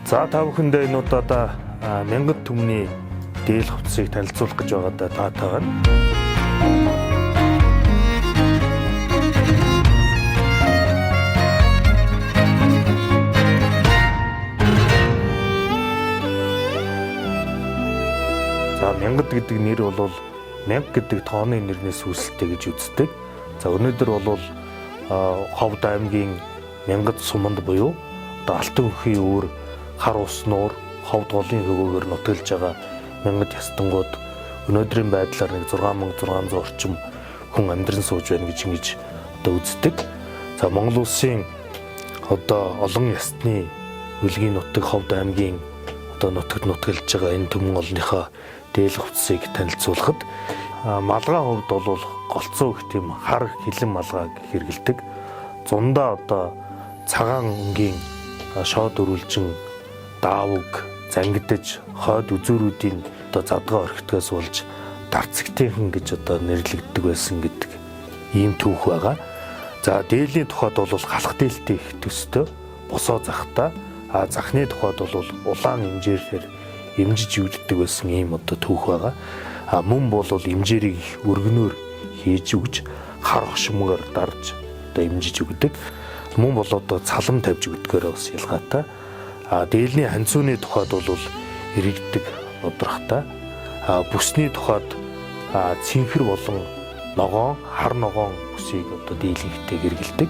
За та бүхэндээ энэ удаа мянган түмний дээл хувцсыг танилцуулах гэж байгаадаа таатайгаар. За мянгад гэдэг нэр бол мянга гэдэг тооны нэрнээс үүсэлтэй гэж үздэг. За өнөөдөр бол Ховд аймгийн мянгад суманд буюу Алтан өхий өөр хар ус нуур Ховд голын хөвөөгөр нутгалж байгаа мянгад ястангууд өнөөдрийн байдлаар нэг 6600 орчим хүн амьдран сууж байна гэж ингэж үздэг. За Монгол улсын олон ястны үлгийн нутаг Ховд аймгийн нутагт нутгалж байгаа энэ түмэн олонныхоо дээл хувцсыг танилцуулахад малгай хувьд бол голцоо гэх тийм хар хилэн малгайг хэрэгэлдэг. Зундаа цагаан өнгийн шоод өрүүлжин даавг зангидаж хойд үзүүрүүдийн задгаа орхитгоос болж дарцагтийнхэн гэж нэрлэгддэг байсан гэдэг ийм түүх байгаа. За дээлийн тухайд бол халах дээлтэй их төстэй босоо захтай захны тухайд бол улаан имжээрээр имжиж өгдөг байсан ийм түүх байгаа. Мөн бол имжээрийг өргөнөөр хийж өгж хар хшмгаар дарж имжиж өгдөг. Мөн бол цалам тавьж өгдөгөөр бас ялгаатай. Дээлний ханцууны тухайд бол иргэдэг нудрахтай. Бүсний тухайд цэнхэр болон ногоон, хар ногоон бүсийг дийлэнхтэй хэрэгэлдэг.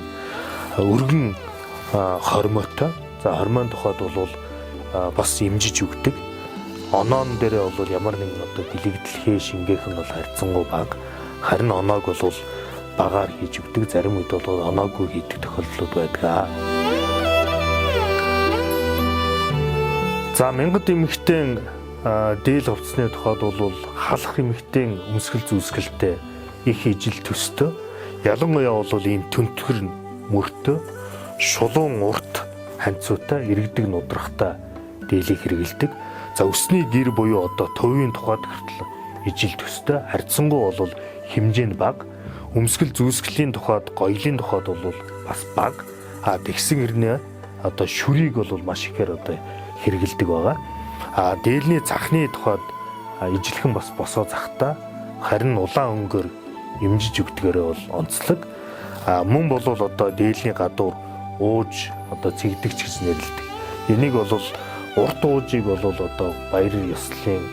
Өргөн хормойтой. За хормойн тухайд бол бас имжиж өгдөг. Оноон дээрээ бол ямар нэгэн дэлэгдэлхээ шингээхэн бол харьцангуй бага. Харин оноог бол багаар хийж өгдөг. Зарим үед бол оноогүй хийдэг тохиолдлууд байдаг. За мянгад эмэгтэй дээл хувцсны тухайд бол халах эмэгтэй өмсгөл зүүсгэлтэй их ижил төстэй. Ялангуяа бол ийм төнтгөр мөртөө шулуун урт ханцуутай иргэдэг нудрахтай дээлийг хэрэгэлдэг. За өсний гэр буюу төвийн тухайд хүртэл ижил төстэй. Харьцангуй бол хэмжээ нь бага. Өмсгөл зүүсгэлийн тухайд гоёлын тухайд бол бас бага. Тэгсэн хэрнээ шүрийг бол маш ихээр хэрэгэлдэг байгаа. Дээлний захны тухайд ижилхэн бас босоо захтай. Харин улаан өнгөөр имжиж өгдгээрээ бол онцлог. Мөн бол дээлний гадуур ууж цэгдэгч гэж нэрлэдэг. Энийг бол урт уужийг бол баяр ёслолын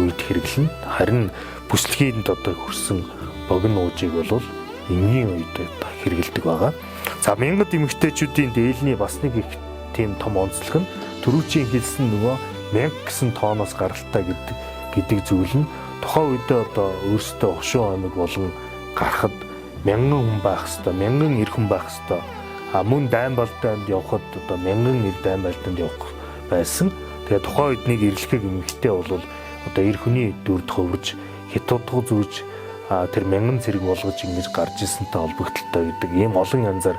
үед хэрэглэнэ. Харин бүслэгэнд хүрсэн богино уужийг бол энгийн үед хэрэгэлдэг байгаа. За мянгад эмэгтэйчүүдийн дээлний бас нэг их тийм том онцлог нь түрүүчийн хэлсэн мянга гэсэн тооноос гаралтай гэдэг зүйл нь тухайн үедээ өөрсдөө хошуу аймаг болон гарахад мянган хүн байх хэвээр, мянган эр хүн байх хэвээр. Мөн дайн балдаанд явхад мянган эр дайн балдаанд явах байсан. Тэгээ тухайн үед нэг эрлэхэг эмэгтэй бол эр хүний дүрд хөврж хятадгуу зүүж тэр мянган цэрэг болгож ингэж гарч ирсэнтэй холбогдолтой гэдэг ийм олон янзаар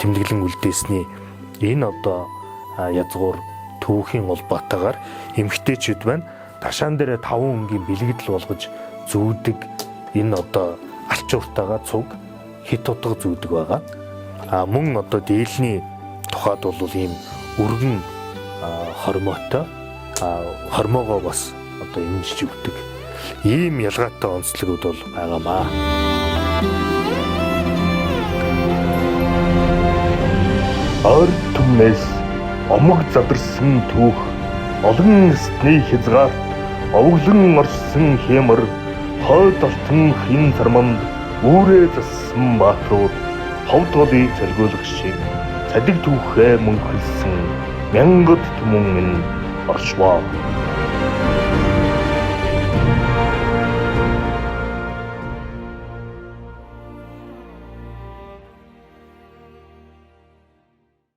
тэмдэглэн үлдээсний энэ язгуур түүхийн улбаатайгаар эмэгтэйчүүд байна. Ташаан дээр 5 өнгийн бэлгэдэл болгож зүүдэг энэ алчууртайгаа цуг хит утга зүүдэг байгаа. Мөн дээлний тухайд бол ийм өргөн хормойтой хормоогоо бас имжиж өгдөг. Ийм ялгаатай онцлогуд бол байгаамаа. Ойр түмнээс омог задарсан түүх олон эстний хязгаарт овглон орсон хямар хойд алтан хин сарманд үүрээ зассан баатрууд Ховд голыг цалгуулах шиг цадиг түүхээ мөнхөлсөн мянгад түмэн минь оршвоо.